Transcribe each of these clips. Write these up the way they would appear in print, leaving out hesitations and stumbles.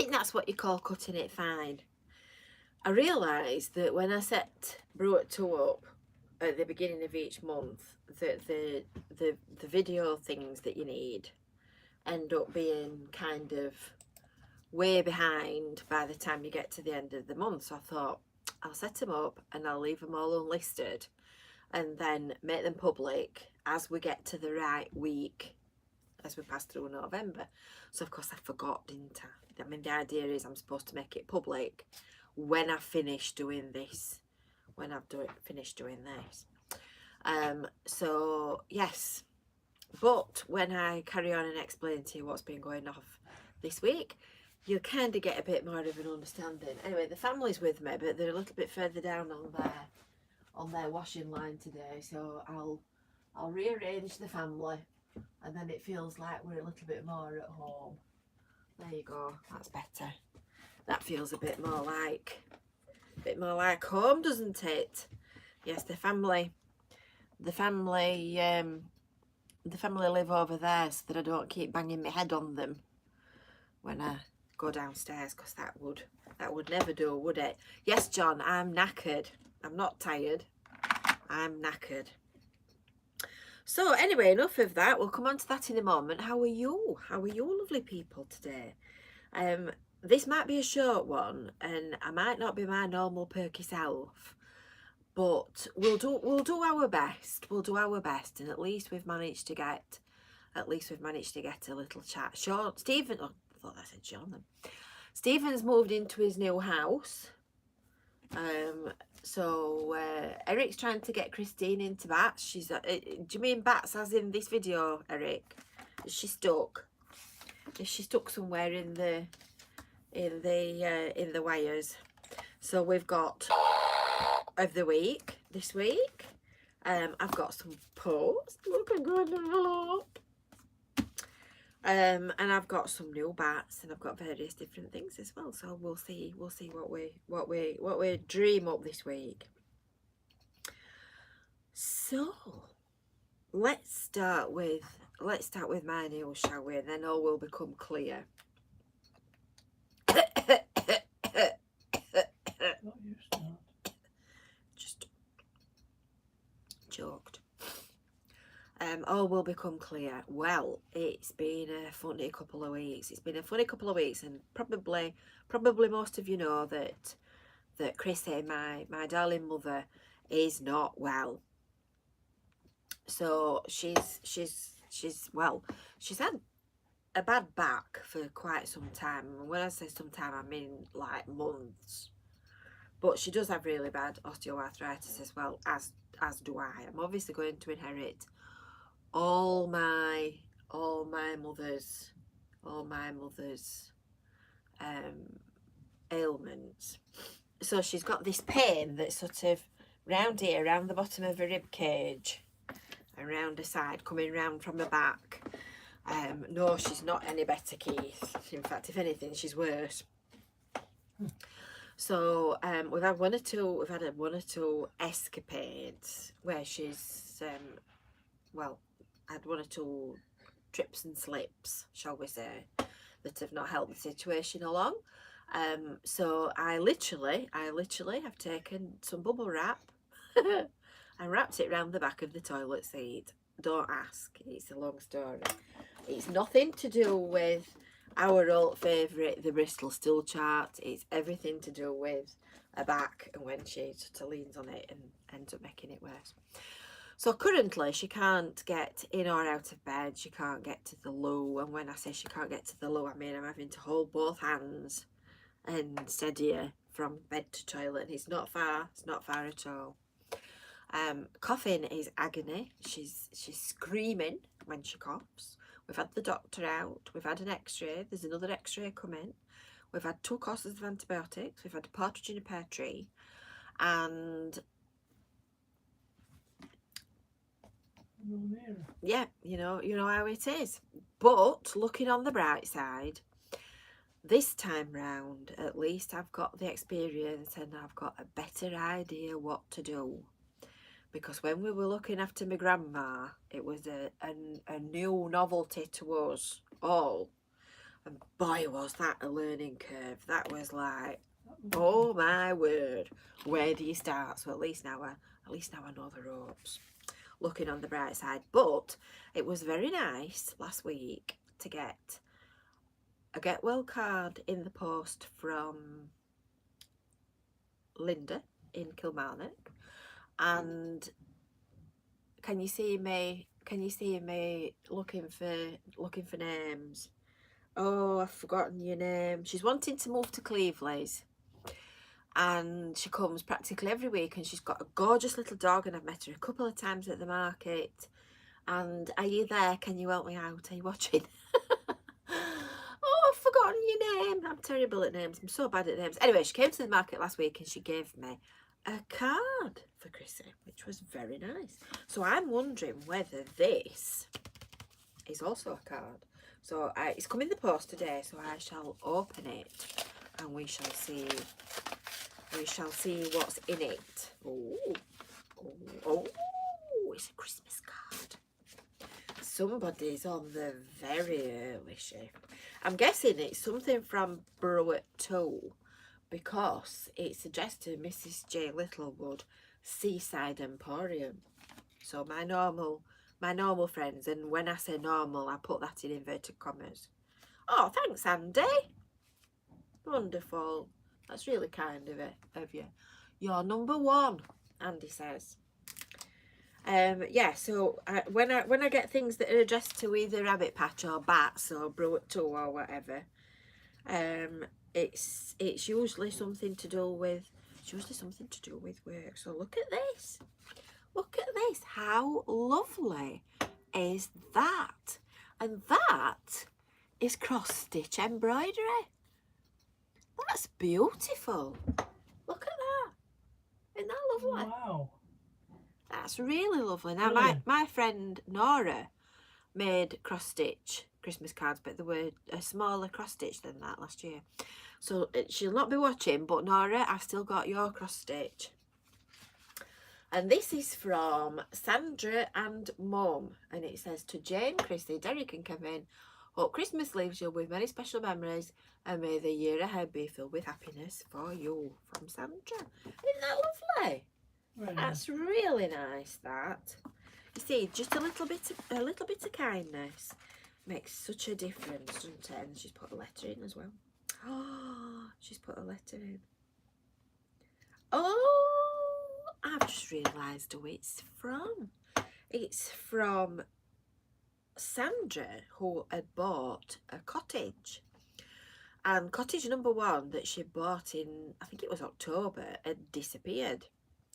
think that's what you call cutting it fine. I realised that when I set Brew at 2 up at the beginning of each month, that the video things that you need end up being kind of way behind by the time you get to the end of the month. So I thought I'll set them up and I'll leave them all unlisted and then make them public as we get to the right week as we pass through November. So of course I forgot, didn't I? I mean, the idea is I'm supposed to make it public when I finish doing this, when I've finished doing this. So yes, but when I carry on and explain to you what's been going off this week, you'll kind of get a bit more of an understanding. Anyway, the family's with me, but they're a little bit further down on their washing line today, so I'll rearrange the family, and then it feels like we're a little bit more at home. There you go, that's better. That feels a bit more like home, doesn't it? Yes, the family live over there, so that I don't keep banging my head on them when I go downstairs, because that would never do, would it? Yes, John, I'm knackered. I'm not tired, I'm knackered. So anyway, enough of that. We'll come on to that in a moment. How are you? How are you lovely people today? This might be a short one, and I might not be my normal perky self, but we'll do our best. We'll do our best, and at least we've managed to get a little chat. Sean, Stephen, oh, I thought I said Sean then. Stephen's moved into his new house. So Eric's trying to get Christine into bats. She's do you mean bats as in this video, Eric? Is she stuck? Is she stuck somewhere in the wires? So we've got of the week this week. I've got some posts. Look, a good envelope. And I've got some new bats, and I've got various different things as well. So we'll see what we dream up this week. So let's start with my news, shall we? And then all will become clear. Just joked. All will become clear. Well, it's been a funny couple of weeks. And probably most of you know that Chrissy, my darling mother, is not well. So she's had a bad back for quite some time. And when I say some time, I mean like months. But she does have really bad osteoarthritis as well, as do I. I'm obviously going to inherit all my mother's ailments. So she's got this pain that's sort of round here, around the bottom of her rib cage, around her side, coming round from her back. No, she's not any better, Keith. In fact, if anything, she's worse. So we've had one or two escapades where she's had one or two trips and slips, shall we say, that have not helped the situation along. So I literally have taken some bubble wrap and wrapped it around the back of the toilet seat. Don't ask, it's a long story. It's nothing to do with our old favourite, the Bristol stool chart. It's everything to do with her back and when she sort of leans on it and ends up making it worse. So currently she can't get in or out of bed. She can't get to the loo. And when I say she can't get to the loo, I mean I'm having to hold both hands and steady her from bed to toilet. And it's not far at all. Coughing is agony. She's screaming when she coughs. We've had the doctor out. We've had an x-ray. There's another x-ray coming. We've had 2 courses of antibiotics. We've had a partridge in a pear tree. And yeah, you know how it is. But looking on the bright side, this time round, at least I've got the experience and I've got a better idea what to do. Because when we were looking after my grandma, it was a new novelty to us all. And boy, was that a learning curve. That was like, oh my word, where do you start? So at least now I know the ropes. Looking on the bright side. But it was very nice last week to get a get well card in the post from Linda in Kilmarnock. And can you see me looking for names? Oh, I've forgotten your name. She's wanting to move to Cleveland's, and she comes practically every week, and she's got a gorgeous little dog, and I've met her a couple of times at the market. And are you there? Can you help me out? Are you watching? Oh, I've forgotten your name. I'm terrible at names. I'm so bad at names. Anyway, she came to the market last week and she gave me a card for Chrissy, which was very nice. So I'm wondering whether this is also a card. So it's come in the post today, so I shall open it and we shall see what's in it. Oh, it's a Christmas card. Somebody's on the very early shift. I'm guessing it's something from Brew at 2, because it's addressed to Mrs. J. Littlewood, Seaside Emporium. So my normal friends, and when I say normal, I put that in inverted commas. Oh, thanks, Andy. Wonderful. That's really kind of you. You're number 1, Andy says. Yeah, so when I get things that are addressed to either Rabbit Patch or Bats or Brew at 2 or whatever, it's usually something to do with work. So look at this. Look at this. How lovely is that? And that is cross stitch embroidery. That's beautiful. Look at that. Isn't that lovely? Wow. That's really lovely. Now, my friend Nora made cross-stitch Christmas cards, but they were a smaller cross-stitch than that last year. So she'll not be watching, but Nora, I've still got your cross-stitch. And this is from Sandra and Mum. And it says, to Jane, Chrissy, Derek and Kevin, hope Christmas leaves you with many special memories, and may the year ahead be filled with happiness for you. From Sandra. Isn't that lovely? That's really nice. That, you see, just a little bit of kindness makes such a difference, doesn't it? And she's put a letter in as well. Oh, she's put a letter in. Oh, I've just realised who it's from. It's from Sandra, who had bought a cottage. And cottage number 1 that she bought in, I think it was October, had disappeared.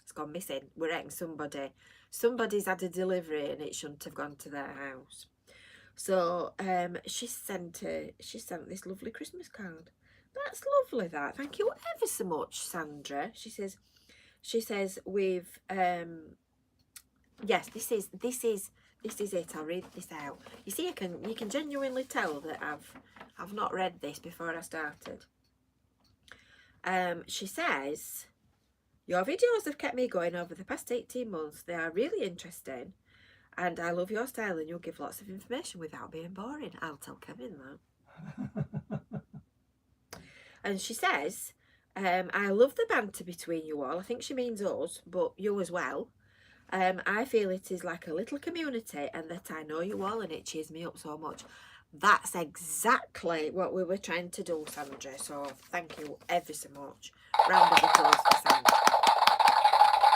It's gone missing. We reckon somebody's had a delivery and it shouldn't have gone to their house. So she sent this lovely Christmas card. That's lovely. That, thank you ever so much, Sandra. She says we've yes, this is it. I'll read this out. You see, you can genuinely tell that I've not read this before I started. She says, your videos have kept me going over the past 18 months. They are really interesting, and I love your style, and you'll give lots of information without being boring. I'll tell Kevin that. And she says, I love the banter between you all. I think she means us, but you as well. I feel it is like a little community, and that I know you all, and it cheers me up so much. That's exactly what we were trying to do, Sandra. So thank you ever so much. Round of applause for Sandra.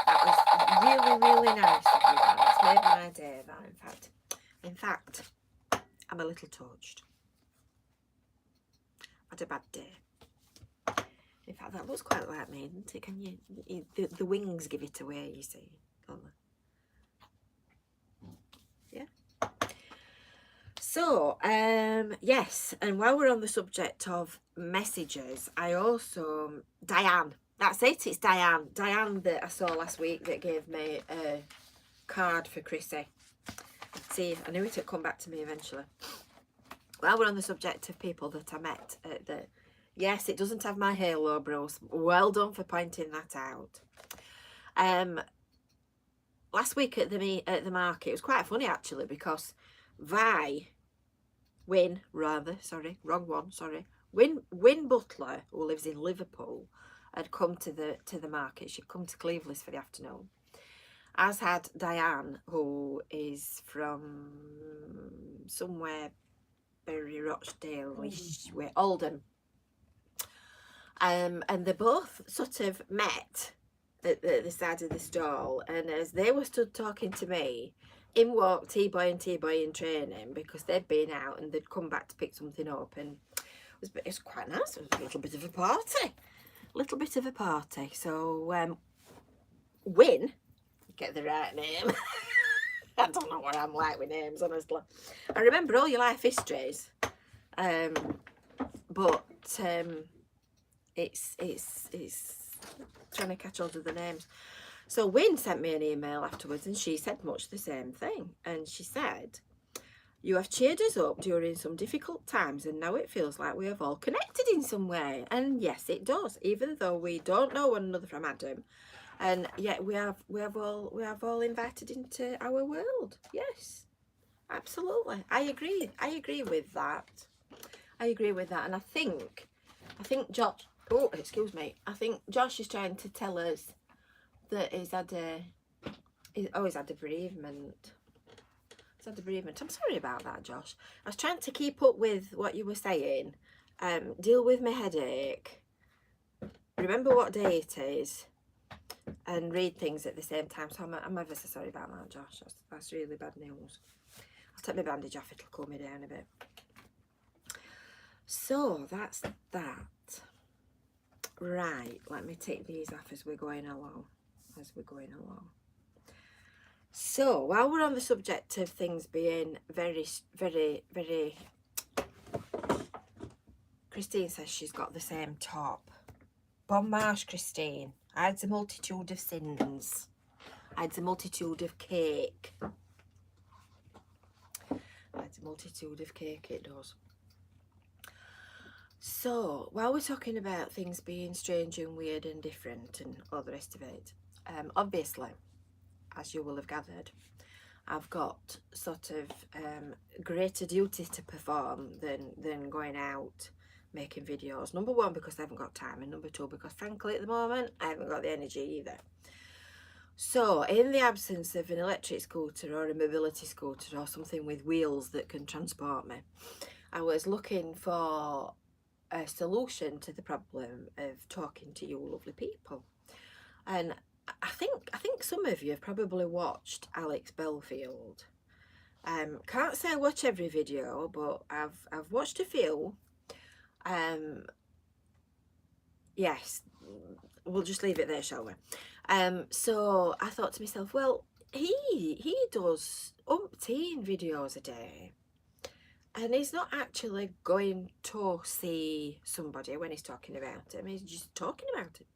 That was really, really nice of you. It's made my day, that, in fact, I'm a little touched. I had a bad day. In fact, that looks quite like me, isn't it? Can you the wings give it away, you see, don't they? Yeah. So, yes, and while we're on the subject of messages, I also, Diane, that's it, it's Diane that I saw last week that gave me a card for Chrissy. See, I knew it would come back to me eventually. While we're on the subject of people that I met at the, yes, it doesn't have my halo, bros. Well done for pointing that out. Last week at the market, it was quite funny actually, because Vi Win, rather, sorry, wrong one, sorry. Win Butler, who lives in Liverpool, had come to the market. She'd come to Cleveland for the afternoon. As had Diane, who is from somewhere very Rochdale-ish, way Oldham. And they both sort of met at the side of the stall, and as they were stood talking to me, in walked T-Boy and T-Boy in training, because they'd been out and they'd come back to pick something up, and it was quite nice. It was a little bit of a party. So Win, get the right name. I don't know what I'm like with names, honestly. I remember all your life histories, but it's trying to catch hold of the names. So Win sent me an email afterwards, and she said much the same thing. And she said, "You have cheered us up during some difficult times, and now it feels like we have all connected in some way." And yes, it does, even though we don't know one another from Adam, and yet we have all invited into our world. Yes, absolutely. I agree with that. And I think Josh, oh excuse me, I think Josh is trying to tell us that he's had a bereavement. I'm sorry about that, Josh. I was trying to keep up with what you were saying, deal with my headache, remember what day it is, and read things at the same time. So I'm ever so sorry about that, Josh. That's really bad news. I'll take my bandage off, it'll cool me down a bit. So that's that. Right, let me take these off as we're going along. So while we're on the subject of things being very, very, very... Christine says she's got the same top. Bon marche, Christine. Hides a multitude of sins. Hides a multitude of cake. Hides a multitude of cake, it does. So while we're talking about things being strange and weird and different and all the rest of it, obviously, as you will have gathered, I've got sort of greater duty to perform than going out making videos. Number one, because I haven't got time, and number two, because frankly at the moment I haven't got the energy either. So in the absence of an electric scooter or a mobility scooter or something with wheels that can transport me, I was looking for a solution to the problem of talking to you lovely people. And I think some of you have probably watched Alex Belfield. Can't say I watch every video, but I've watched a few. Yes, we'll just leave it there, shall we? So I thought to myself, well, he does umpteen videos a day, and he's not actually going to see somebody when he's talking about him, he's just talking about it.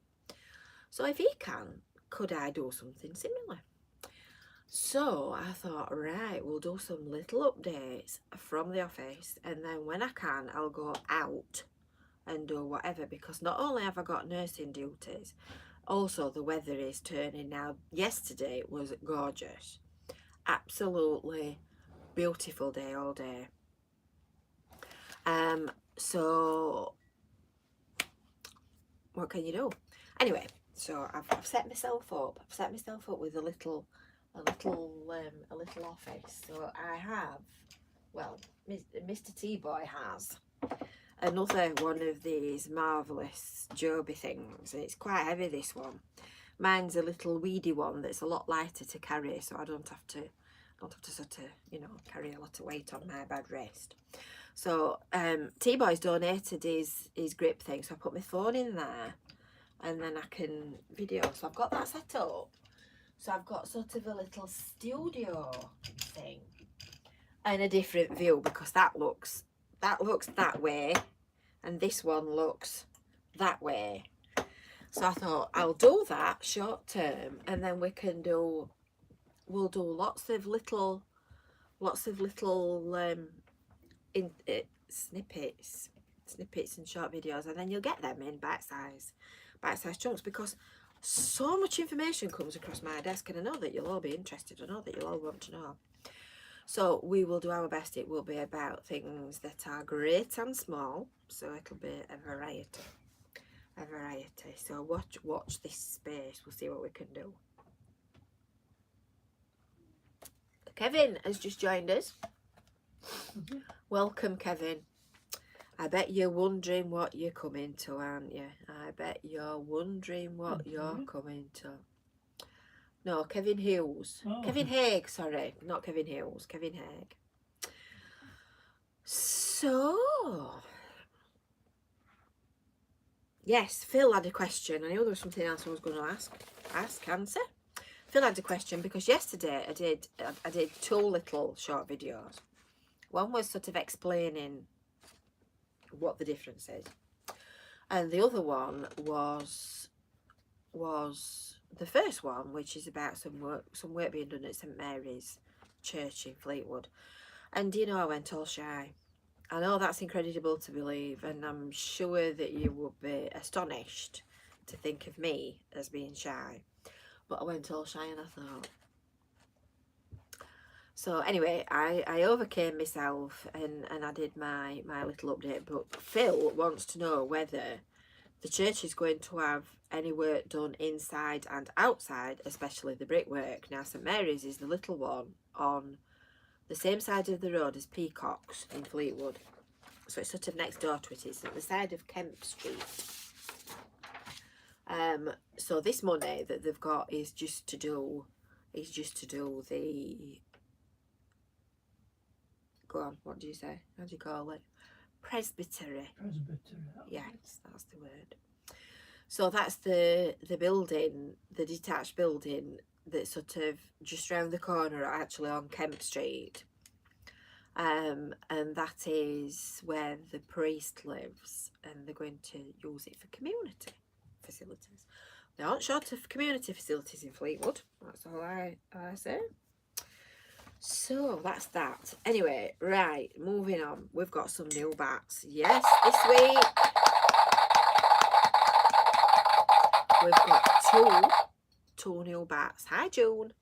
So if he can, could I do something similar? So I thought, right, we'll do some little updates from the office, and then when I can, I'll go out and do whatever, because not only have I got nursing duties, also the weather is turning now. Yesterday was gorgeous, absolutely beautiful day all day. So what can you do? Anyway, so I've set myself up. I've set myself up with a little office. So I have, well, Mr. T-Boy has another one of these marvellous Joby things, and it's quite heavy, this one. Mine's a little weedy one that's a lot lighter to carry, so I don't have to sort of, you know, carry a lot of weight on my bad wrist. So T-Boy's donated his grip thing, so I put my phone in there, and then I can video. So I've got that set up. So I've got sort of a little studio thing and a different view, because that looks that way, and this one looks that way. So I thought I'll do that short term, and then we'll do lots of little snippets and short videos, and then you'll get them in bite-sized chunks, because so much information comes across my desk, and I know that you'll all be interested. I know that you'll all want to know. So we will do our best. It will be about things that are great and small, so it'll be a variety. So watch this space. We'll see what we can do. Kevin has just joined us. Welcome, Kevin. I bet you're wondering what you're coming to, aren't you? I bet you're wondering what you're coming to. No, Kevin Hughes. Oh. Kevin Haig, sorry. Not Kevin Hughes. Kevin Haig. So, yes, Phil had a question. I knew there was something else I was going to answer. Phil had a question because yesterday I did 2 little short videos. One was sort of explaining what the difference is, and the other one was the first one, which is about some work being done at St Mary's Church in Fleetwood. And you know, I went all shy. I know that's incredible to believe, and I'm sure that you would be astonished to think of me as being shy, but I went all shy and I thought. So anyway, I overcame myself and I did my little update. But Phil wants to know whether the church is going to have any work done inside and outside, especially the brickwork. Now, St Mary's is the little one on the same side of the road as Peacock's in Fleetwood. So it's sort of next door to it. It's at the side of Kemp Street. So this money that they've got is just to do the, go on, what do you say? How do you call it? Presbytery. Yes, that's the word. So that's the building, the detached building that's sort of just round the corner, actually on Kemp Street. And that is where the priest lives, and they're going to use it for community facilities. They aren't short of community facilities in Fleetwood. That's all I say. So that's that. Anyway, right, moving on. We've got some new bats. Yes, this week we've got two new bats. Hi, June.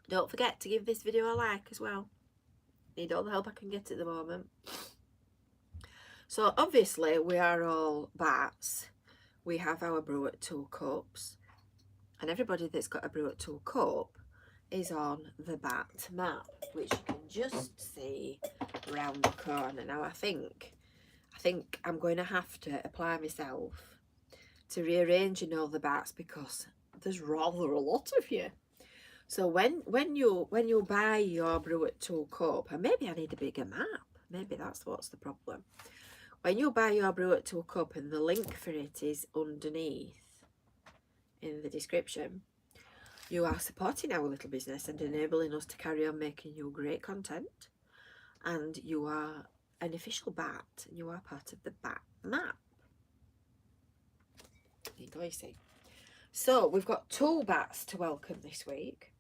Don't forget to give this video a like as well. Need all the help I can get at the moment. So obviously we are all bats. We have our brew at 2 cups. And everybody that's got a brew at 2 cup is on the bat map, which you can just see round the corner. Now I think I'm going to have to apply myself to rearranging all the bats because there's rather a lot of you. So when you buy your brew at 2 cup, and maybe I need a bigger map, maybe that's what's the problem. When you buy your brew at 2 cup, and the link for it is underneath in the description, you are supporting our little business and enabling us to carry on making you great content, and you are an official bat, and you are part of the bat map. You see. So we've got 2 bats to welcome this week.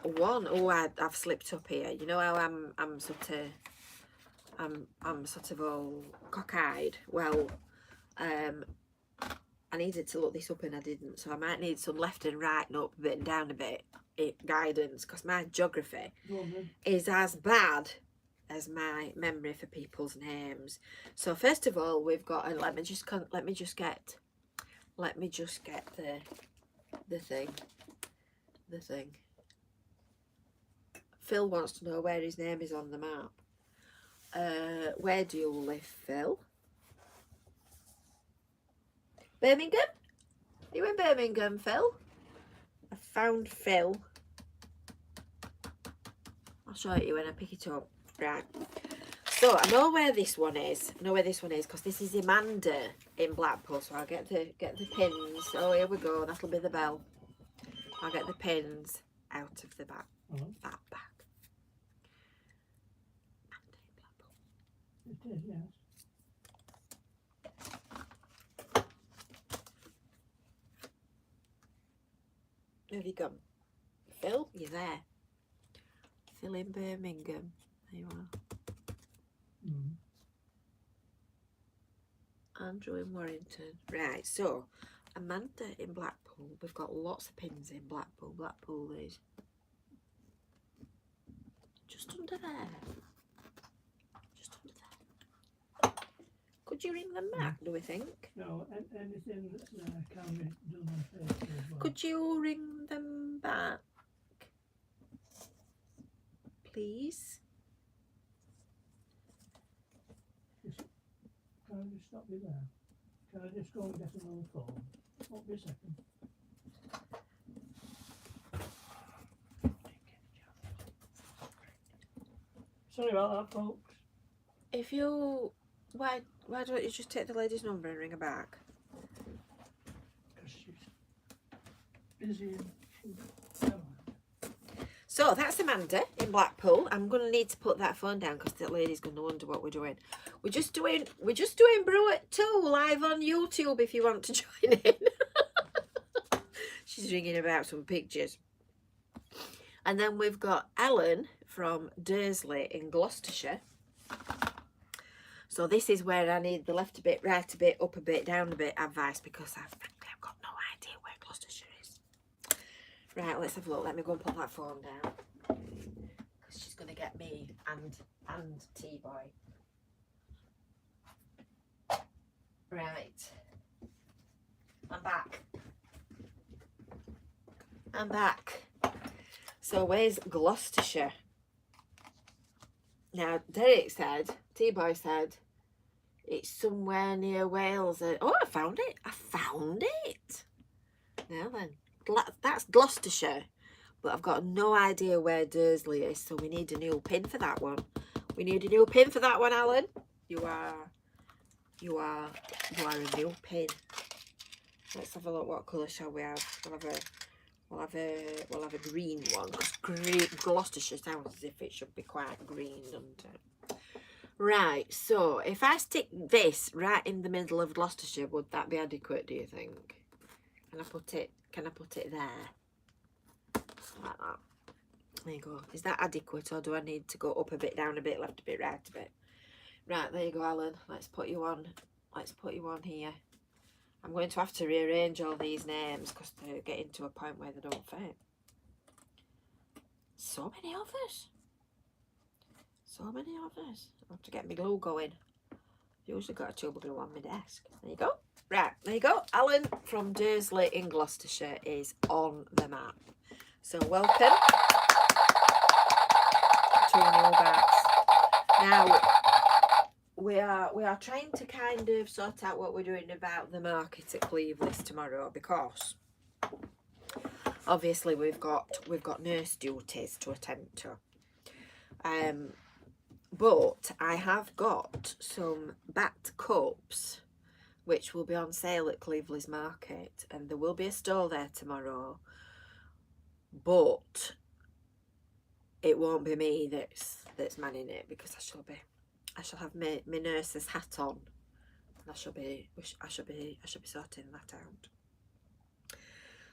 One, I've slipped up here. You know how I'm sort of all cockeyed. Well, I needed to look this up and I didn't, so I might need some left and right and up a bit and down a bit guidance, because my geography is as bad as my memory for people's names. So first of all, we've got, and let me just get the thing. Phil wants to know where his name is on the map. Where do you live, Phil? Birmingham? Are you in Birmingham, Phil? I found Phil. I'll show it you when I pick it up. Right. So I know where this one is. Because this is Amanda in Blackpool. So I'll get the pins. Oh, here we go. That'll be the bell. I'll get the pins out of the back. That bag. It is, yes. Where have you gone? Phil, you're there. Phil in Birmingham. There you are. Andrew in Warrington. Right, so Amanda in Blackpool. We've got lots of pins in Blackpool. Blackpool is just under there. Just under there. Could you ring them back, do we think? No, anything that's can be done on paper as well. Could you ring them back, please? Can I just stop you there? Can I just go and get them on the phone? Won't be a second. Sorry about that, folks. If you, why don't you just take the lady's number and ring her back? Because she's busy and she's... So that's Amanda in Blackpool. I'm going to need to put that phone down because the lady's going to wonder what we're doing. We're just doing Brew at 2 live on YouTube if you want to join in. She's ringing about some pictures. And then we've got Ellen from Dursley in Gloucestershire. So this is where I need the left a bit, right a bit, up a bit, down a bit advice because I've got no idea where Gloucestershire is. Right, let's have a look. Let me go and put that phone down. Because she's going to get me and T-Boy. Right. I'm back. So where's Gloucestershire? Now, Derek said, T-Boy said, it's somewhere near Wales. Oh, I found it. I found it. Now then. That's Gloucestershire, but I've got no idea where Dursley is, so we need a new pin for that one. We need a new pin for that one, Alan. You are a new pin. Let's have a look. What colour shall we have? We'll have a green one. Because Gloucestershire sounds as if it should be quite green, doesn't it? Right. So if I stick this right in the middle of Gloucestershire, would that be adequate? Do you think? Can I put it there? Like that. There you go. Is that adequate or do I need to go up a bit, down a bit, left a bit, right a bit? Right, there you go, Alan. Let's put you on here. I'm going to have to rearrange all these names because they're getting to a point where they don't fit. So many of us. So many of us. I have to get my glue going. Usually got a tube of glue on my desk. There you go. Right, there you go. Alan from Dursley in Gloucestershire is on the map. So welcome to new bats. Now we are trying to kind of sort out what we're doing about the market at Cleveland tomorrow because obviously we've got nurse duties to attend to. But I have got some bat cups which will be on sale at Cleveland's Market, and there will be a stall there tomorrow, but it won't be me that's manning it because I shall have my nurse's hat on, and I shall be sorting that out.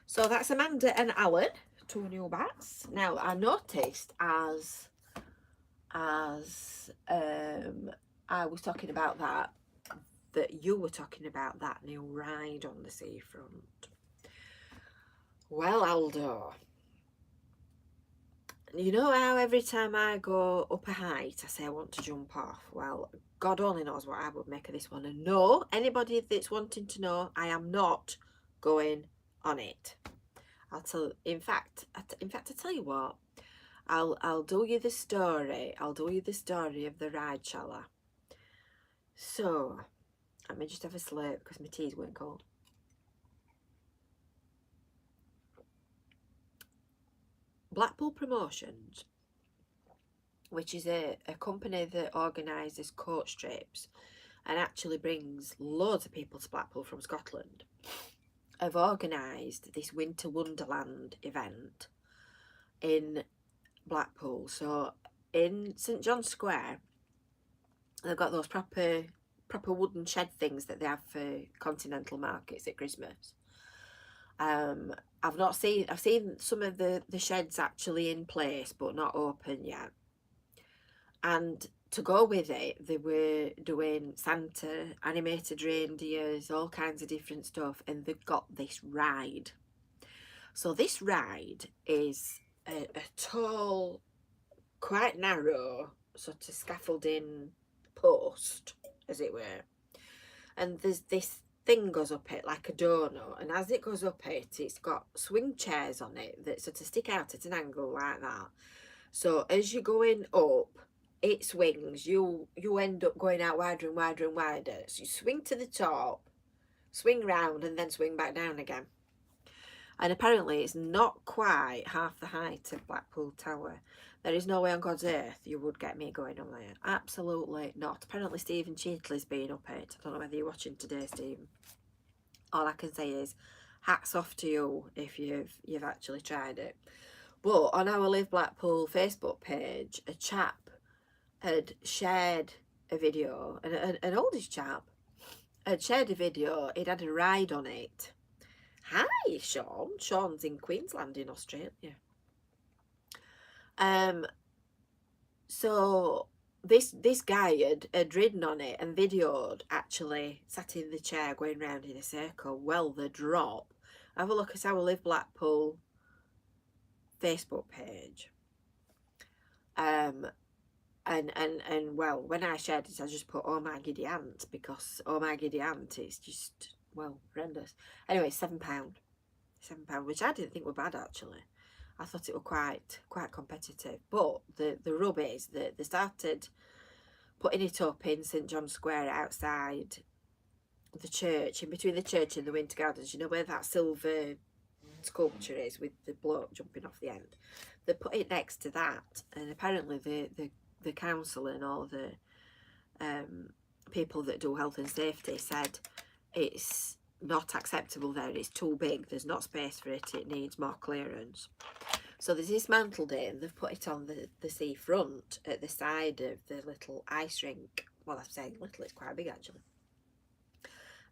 So that's Amanda and Alan, 2 new bats. Now I noticed as I was talking about that you were talking about that new ride on the seafront. Well, Aldo, you know how every time I go up a height I say I want to jump off? Well, God only knows what I would make of this one. And no, anybody that's wanting to know, I am not going on it. In fact I tell you what, I'll do you the story. I'll do you the story of the ride, shall I? So let me just have a slurp because my tea's went cold. Blackpool Promotions, which is a company that organises coach trips and actually brings loads of people to Blackpool from Scotland, have organised this Winter Wonderland event in Blackpool. So in St John's Square, they've got those proper wooden shed things that they have for continental markets at Christmas. I've seen some of the sheds actually in place but not open yet. And to go with it, they were doing Santa, animated reindeers, all kinds of different stuff, and they've got this ride. So this ride is a tall, quite narrow, sort of scaffolding post, as it were. And there's this thing goes up it like a donut, and as it goes up it, it's got swing chairs on it that sort of stick out at an angle like that. So as you're going up, it swings. You end up going out wider and wider and wider. So you swing to the top, swing round, and then swing back down again. And apparently it's not quite half the height of Blackpool Tower. There is no way on God's earth you would get me going on there. Absolutely not. Apparently Stephen Cheatley's been up it. I don't know whether you're watching today, Stephen. All I can say is hats off to you if you've actually tried it. But on our Live Blackpool Facebook page, a chap had shared a video, an oldish chap had shared a video. He'd had a ride on it. Hi, Sean. Sean's in Queensland in Australia. So this guy had ridden on it and videoed, actually sat in the chair going round in a circle. Well, the drop. Have a look at our Live Blackpool Facebook page. And well, when I shared it, I just put "oh my giddy aunt," because "oh my giddy aunt" is just, well, horrendous. Anyway, £7, which I didn't think were bad actually. I thought it were quite competitive. But the rub is that they started putting it up in St John's Square outside the church, in between the church and the Winter Gardens. You know where that silver sculpture is with the bloke jumping off the end? They put it next to that, and apparently the council and all the people that do health and safety said it's not acceptable there, it's too big, there's not space for it, it needs more clearance. So they dismantled it and they've put it on the seafront at the side of the little ice rink. Well, I'm saying little, it's quite big actually,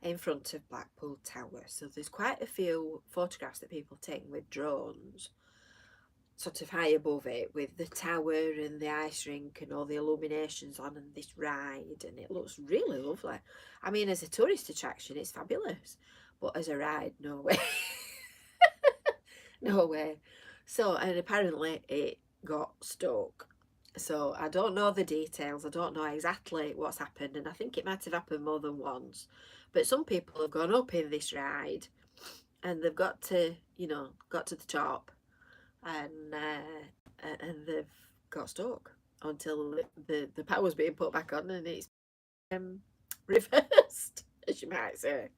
in front of Blackpool Tower. So there's quite a few photographs that people take with drones sort of high above it, with the tower and the ice rink and all the illuminations on and this ride, and it looks really lovely. I mean, as a tourist attraction it's fabulous, but as a ride, no way. No way. So, and apparently it got stuck. So I don't know the details, I don't know exactly what's happened, and I think it might have happened more than once. But some people have gone up in this ride and they've got to, you know, got to the top, and they've got stuck until the power's being put back on and it's reversed, as you might say.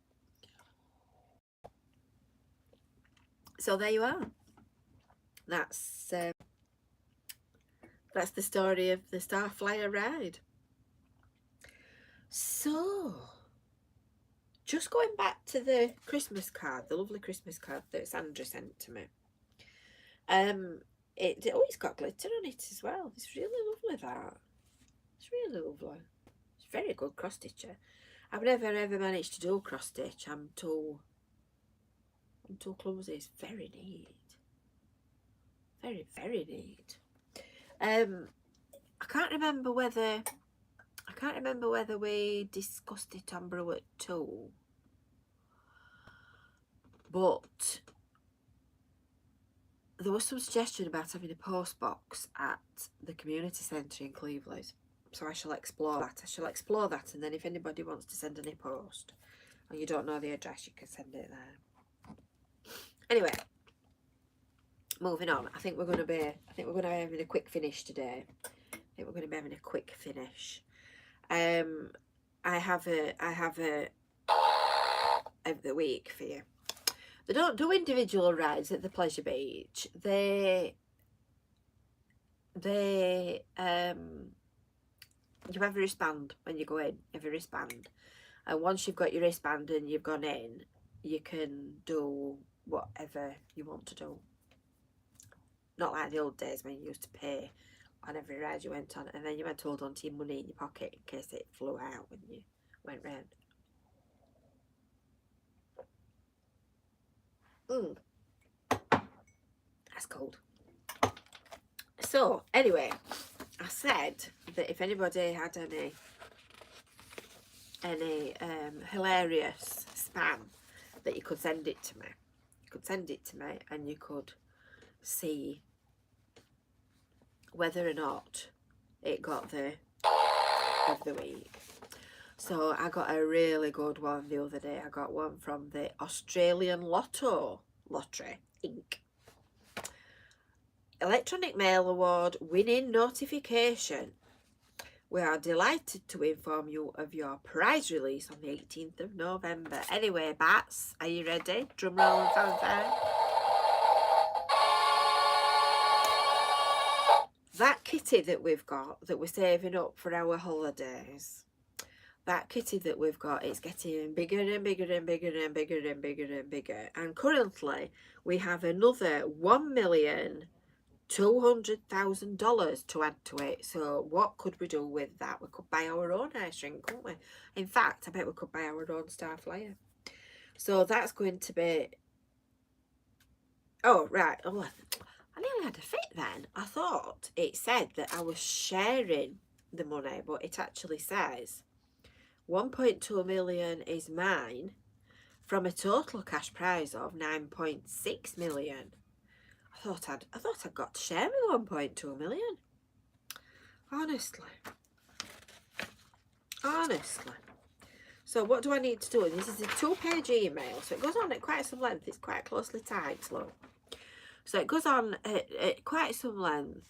So there you are. That's the story of the Starflyer ride. So, just going back to the Christmas card, the lovely Christmas card that Sandra sent to me. It's got glitter on it as well. It's really lovely, that. It's really lovely. It's very good cross stitcher. I've never ever managed to do cross stitch. I'm too clumsy. It's very neat. Very, very neat. I can't remember whether we discussed it on Brew at 2, but there was some suggestion about having a post box at the community centre in Cleveland, so I shall explore that. And then if anybody wants to send any post and you don't know the address, you can send it there. Anyway, moving on. I think we're going to be having a quick finish today. I have a of the week for you. They don't do individual rides at the Pleasure Beach. You have a wristband when you go in. You have a wristband, and once you've got your wristband and you've gone in, you can do whatever you want to do. Not like the old days when you used to pay on every ride you went on, and then you had to hold on to your money in your pocket in case it flew out when you went round. That's cold. So anyway, I said that if anybody had any hilarious spam, that you could send it to me. You could send it to me and you could see whether or not it got the of the week. So I got a really good one the other day. I got one from the Australian Lottery Inc. Electronic Mail Award winning notification. We are delighted to inform you of your prize release on the 18th of November. Anyway, Bats, are you ready? Drum roll and fanfare. That kitty that we've got, that we're saving up for our holidays, that kitty that we've got, it's getting bigger and bigger and bigger and bigger and bigger and bigger. And currently, we have another $1,200,000 to add to it. So what could we do with that? We could buy our own ice rink, couldn't we? In fact, I bet we could buy our own Star Flyer. So that's going to be... Oh, right. Oh, I nearly had a fit then. I thought it said that I was sharing the money, but it actually says 1.2 million is mine from a total cash prize of 9.6 million. I thought I'd got to share my 1.2 million. Honestly. So what do I need to do? This is a 2-page email, so it goes on at quite some length. It's quite closely typed, look. So it goes on at quite some length.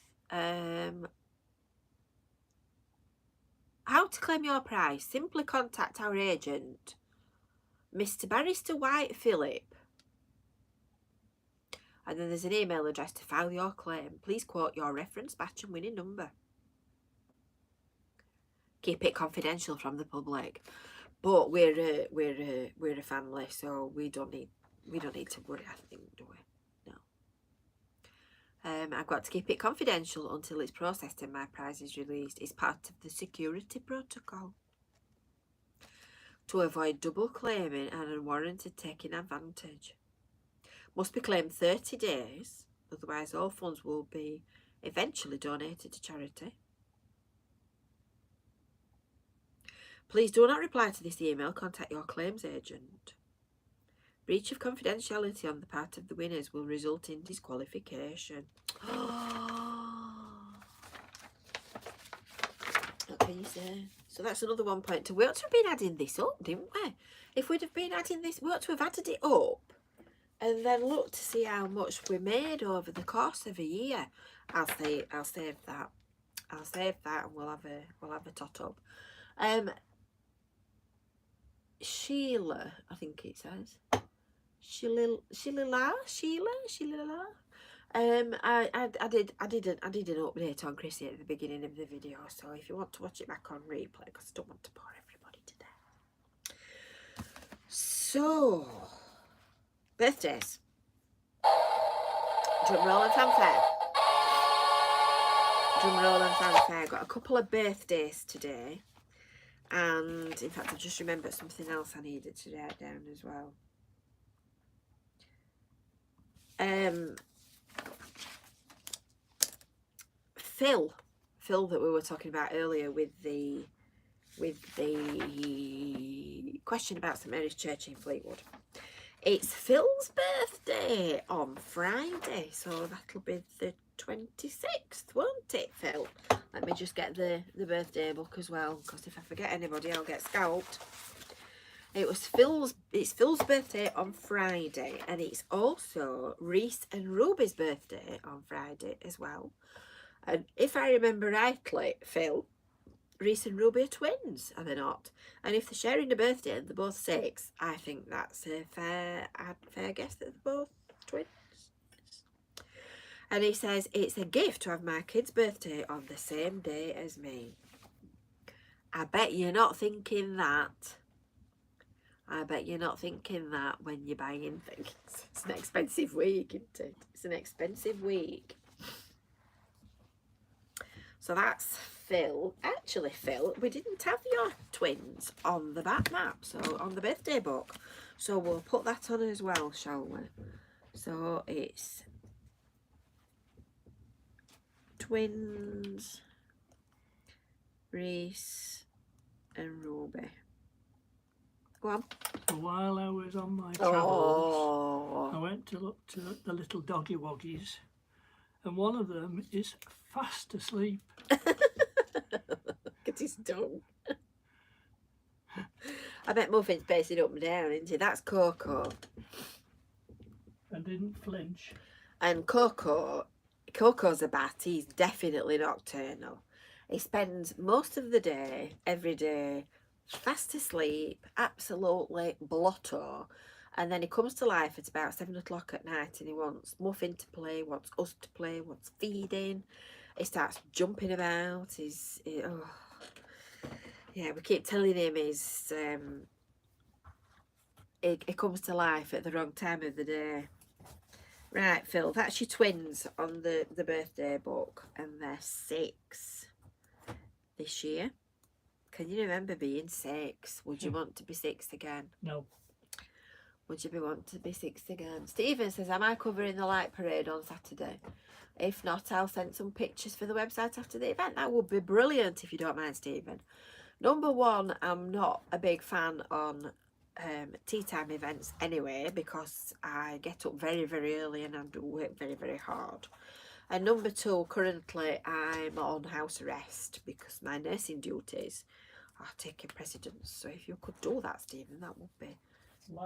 How to claim your prize? Simply contact our agent, Mr. Barrister White Phillip. And then there's an email address to file your claim. Please quote your reference batch and winning number. Keep it confidential from the public. But we're a family, so we don't need to worry, I think, do we? No. I've got to keep it confidential until it's processed and my prize is released. It's part of the security protocol. To avoid double claiming and unwarranted taking advantage. Must be claimed 30 days, otherwise all funds will be eventually donated to charity. Please do not reply to this email. Contact your claims agent. Breach of confidentiality on the part of the winners will result in disqualification. What can you say? So that's another 1.2. We ought to have been adding this up, didn't we? If we'd have been adding this, we ought to have added it up and then look to see how much we made over the course of a year. I'll save that. I'll save that and we'll have a tot up. Sheila, I think it says. Sheila. I did an update on Chrissy at the beginning of the video, so if you want to watch it back on replay, because I don't want to bore everybody to death. So, birthdays. Drum roll and fanfare. Got a couple of birthdays today. And in fact, I just remembered something else I needed to write down as well. Phil that we were talking about earlier with the question about St Mary's Church in Fleetwood. It's Phil's birthday on Friday, so that'll be the 26th, won't it, Phil? Let me just get the birthday book as well, because if I forget anybody, I'll get scalped. It's Phil's birthday on Friday, and it's also Reese and Ruby's birthday on Friday as well. And if I remember rightly, Phil, Reese and Ruby are twins, are they not? And if they're sharing a birthday and they're both 6, I think that's a fair guess that they're both twins. And he says, it's a gift to have my kid's birthday on the same day as me. I bet you're not thinking that. I bet you're not thinking that when you're buying things. It's an expensive week, isn't it? It's an expensive week. So that's Phil. Actually, Phil, we didn't have your twins on the back map, so on the birthday book. So we'll put that on as well, shall we? So it's twins Reese and Ruby. Go on. So while I was on my travels, I Oh, went to look to the little doggy woggies, and one of them is fast asleep. look at his tongue. I bet Muffin's pacing up and down, isn't he? That's Coco's And didn't flinch. a bat. He's definitely nocturnal. He spends most of the day, every day, fast asleep, absolutely blotto. And then he comes to life at about 7 o'clock at night and he wants Muffin to play, wants us to play, wants feeding. He starts jumping about. Yeah, we keep telling him he comes to life at the wrong time of the day. Right, Phil, that's your twins on the birthday book, and they're 6 this year. Can you remember being 6? Would you want to be 6 again? No. Would you want to be 6 again? Stephen says, am I covering the light parade on Saturday? If not, I'll send some pictures for the website after the event. That would be brilliant if you don't mind, Stephen. Number one, I'm not a big fan on tea time events anyway, because I get up very, very early and I do work very, very hard. And number two, currently I'm on house arrest because my nursing duties are taking precedence. So if you could do that, Stephen, that would be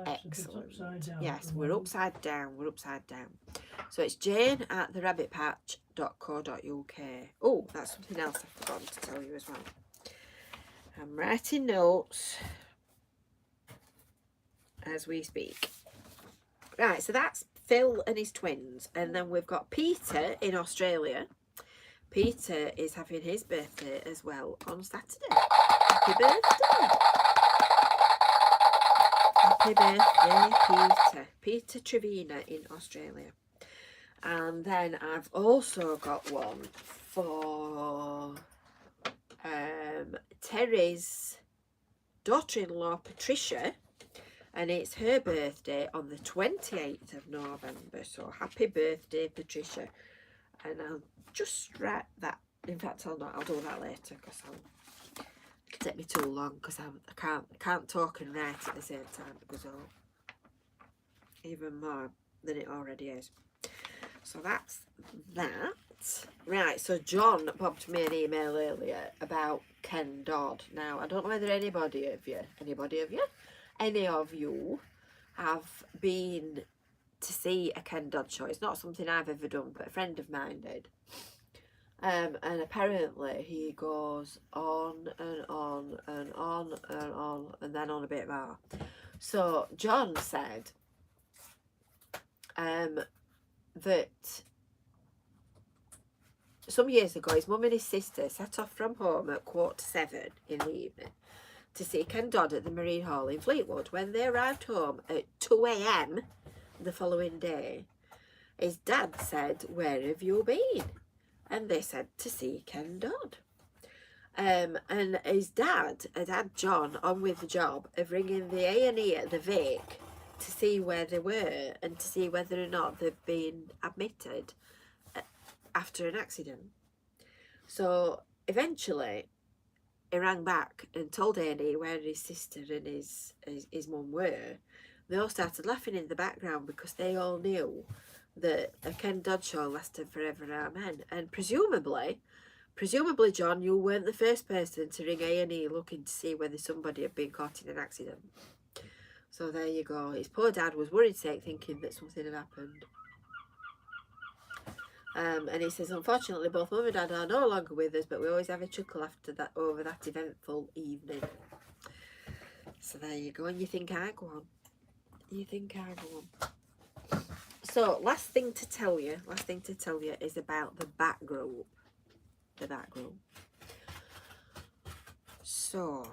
excellent. Yes, we're upside down. We're upside down. So it's jane@therabbitpatch.co.uk. Oh, that's something else I've forgotten to tell you as well. I'm writing notes as we speak. Right, so that's Phil and his twins. And then we've got Peter in Australia. Peter is having his birthday as well on Saturday. Happy birthday. Happy birthday, Peter. Peter Trevina in Australia. And then I've also got one for Terry's daughter-in-law, Patricia. And it's her birthday on the 28th of November. So happy birthday, Patricia. And I'll just write that. In fact, I'll not. I'll do that later because it'll take me too long because I can't talk and write at the same time because I'll even more than it already is. So that's that. Right, so John popped me an email earlier about Ken Dodd. Now, I don't know whether any of you have been to see a Ken Dodd show. It's not something I've ever done, but a friend of mine did. And apparently he goes on and on and on and on and then on a bit more. So John said that some years ago his mum and his sister set off from home at 7:15 in the evening to see Ken Dodd at the Marine Hall in Fleetwood. When they arrived home at 2 AM the following day, his dad said, "Where have you been?" And they said, "To see Ken Dodd." And his dad had had John on with the job of ringing the A&E at the Vic to see where they were and to see whether or not they'd been admitted after an accident. So eventually he rang back and told A&E where his sister and his mum were. They all started laughing in the background because they all knew that a Ken Dodd show lasted forever, amen. And presumably, John, you weren't the first person to ring A&E looking to see whether somebody had been caught in an accident. So there you go. His poor dad was worried sick, thinking that something had happened. And he says, unfortunately, both Mum and Dad are no longer with us, but we always have a chuckle after that over that eventful evening. So there you go. And you think I go on? You think I go on? So last thing to tell you is about the back group. The back group. So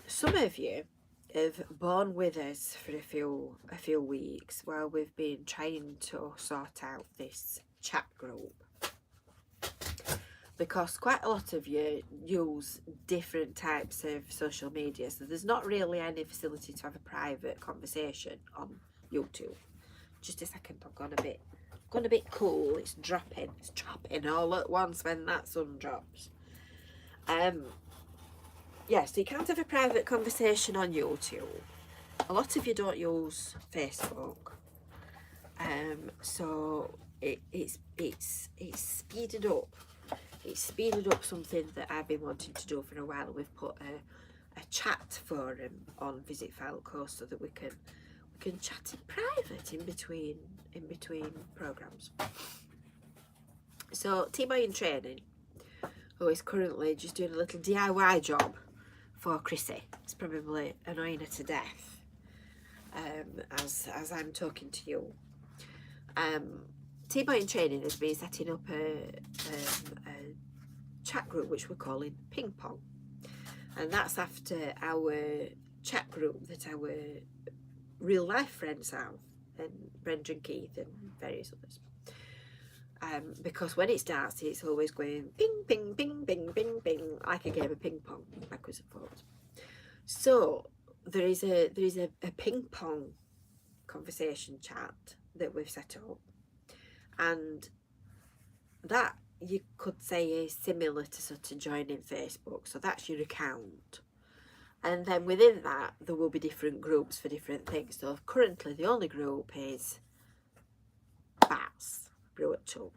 some of you have borne with us for a few weeks while we've been trying to sort out this chat group, because quite a lot of you use different types of social media, so there's not really any facility to have a private conversation on YouTube. Just a second, I've gone a bit cool. It's dropping all at once when that sun drops. yeah, so you can't have a private conversation on YouTube. A lot of you don't use Facebook, so it's speeded up. It's speeded up something that I've been wanting to do for a while. We've put a chat forum on Visit Fylde Coast so that we can chat in private in between programs. So T-Boy in training, who is currently just doing a little DIY job for Chrissy. It's probably annoying her to death as I'm talking to you. T-Boy in training has been setting up a chat group which we're calling Ping Pong, and that's after our chat group that our real life friends have, and Brenda and Keith and various others. Because when it starts, it's always going ping, ping, ping, ping, ping, ping, like a game of ping pong, backwards and forwards. So there is a ping pong conversation chat that we've set up, and that you could say is similar to sort of joining Facebook. So that's your account, and then within that there will be different groups for different things. So currently the only group is Bats Brew at 2.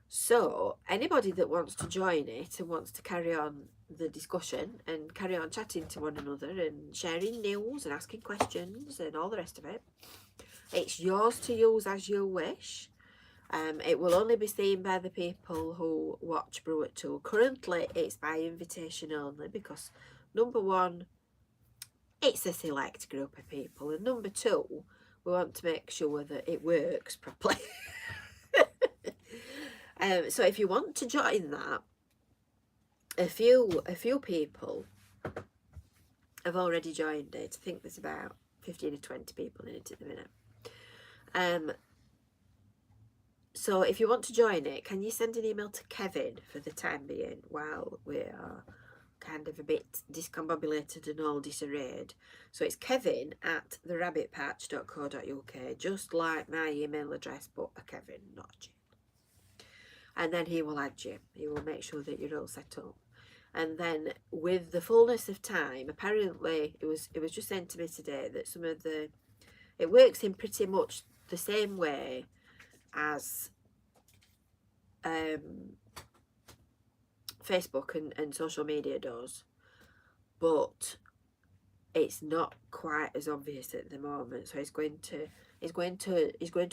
So anybody that wants to join it and wants to carry on the discussion and carry on chatting to one another and sharing news and asking questions and all the rest of it, it's yours to use as you wish. It will only be seen by the people who watch Brew at 2. Currently it's by invitation only because, number one, it's a select group of people, and number two, we want to make sure that it works properly. So if you want to join that, a few people have already joined it. I think there's about 15 or 20 people in it at the minute. So if you want to join it, can you send an email to Kevin for the time being while we are kind of a bit discombobulated and all disarrayed? So it's kevin@therabbitpatch.co.uk, just like my email address, but a Kevin, not a G. And then he will add you. He will make sure that you're all set up. And then with the fullness of time, apparently it was just sent to me today that some of it works in pretty much the same way as Facebook and social media does, but it's not quite as obvious at the moment. So he's going to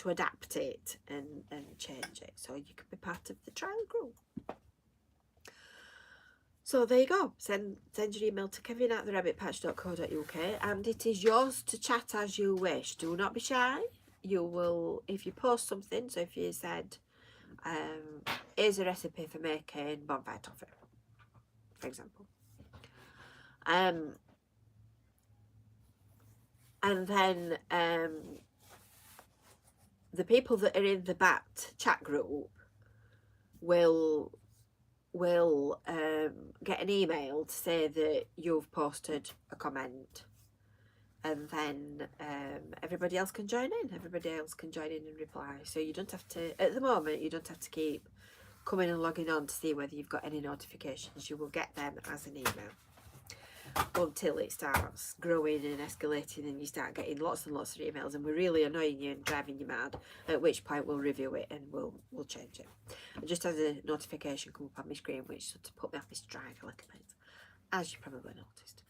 adapt it and change it so you can be part of the trial group. So there you go. Send your email to kevin@therabbitpatch.co.uk, and it is yours to chat as you wish. Do not be shy. You will, if you post something, so if you said, here's a recipe for making bonfire toffee, for example, and then the people that are in the BAT chat group will get an email to say that you've posted a comment, and then everybody else can join in. Everybody else can join in and reply. So you don't have to, at the moment, you don't have to keep coming and logging on to see whether you've got any notifications. You will get them as an email until it starts growing and escalating and you start getting lots and lots of emails and we're really annoying you and driving you mad, at which point we'll review it and we'll change it. I just had a notification come up on my screen which sort of put me off my stride a little bit, as you probably noticed.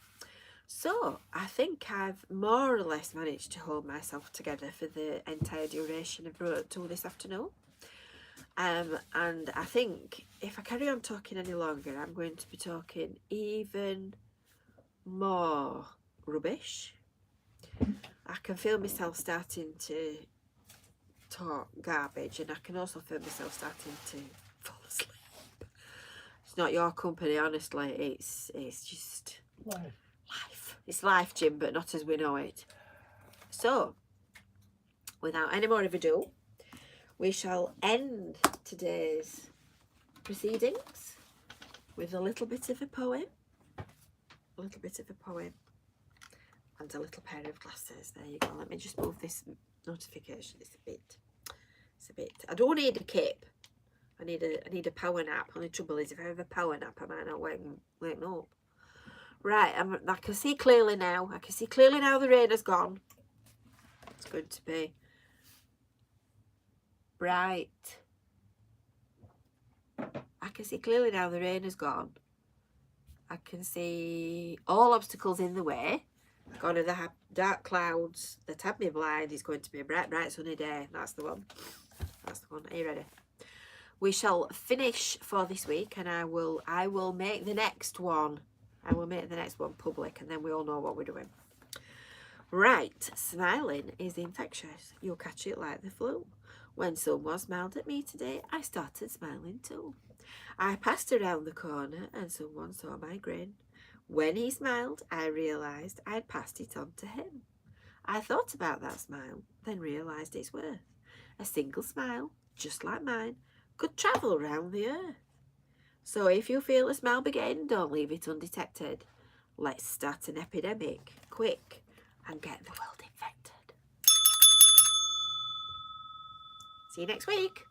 So I think I've more or less managed to hold myself together for the entire duration of Brew at 2 this afternoon. And I think if I carry on talking any longer, I'm going to be talking even more rubbish. I can feel myself starting to talk garbage, and I can also feel myself starting to fall asleep. It's not your company, honestly. It's just life. It's life, Jim, but not as we know it. So, without any more ado, we shall end today's proceedings with a little bit of a poem. A little bit of a poem and a little pair of glasses. There you go. Let me just move this notification. It's a bit. I don't need a kip. I need a power nap. Only trouble is if I have a power nap, I might not wake up. Right, I can see clearly now. I can see clearly now the rain has gone. It's going to be bright. I can see clearly now the rain has gone. I can see all obstacles in the way. Gone are the dark clouds that had me blind. It's going to be a bright, bright sunny day. That's the one. That's the one. Are you ready? We shall finish for this week, and I will make the next one. I will make the next one public, and then we all know what we're doing. Right, smiling is infectious. You'll catch it like the flu. When someone smiled at me today, I started smiling too. I passed around the corner and someone saw my grin. When he smiled, I realised I'd passed it on to him. I thought about that smile, then realised its worth. A single smile, just like mine, could travel round the earth. So if you feel a smile begin, don't leave it undetected. Let's start an epidemic, quick, and get the world infected. See you next week.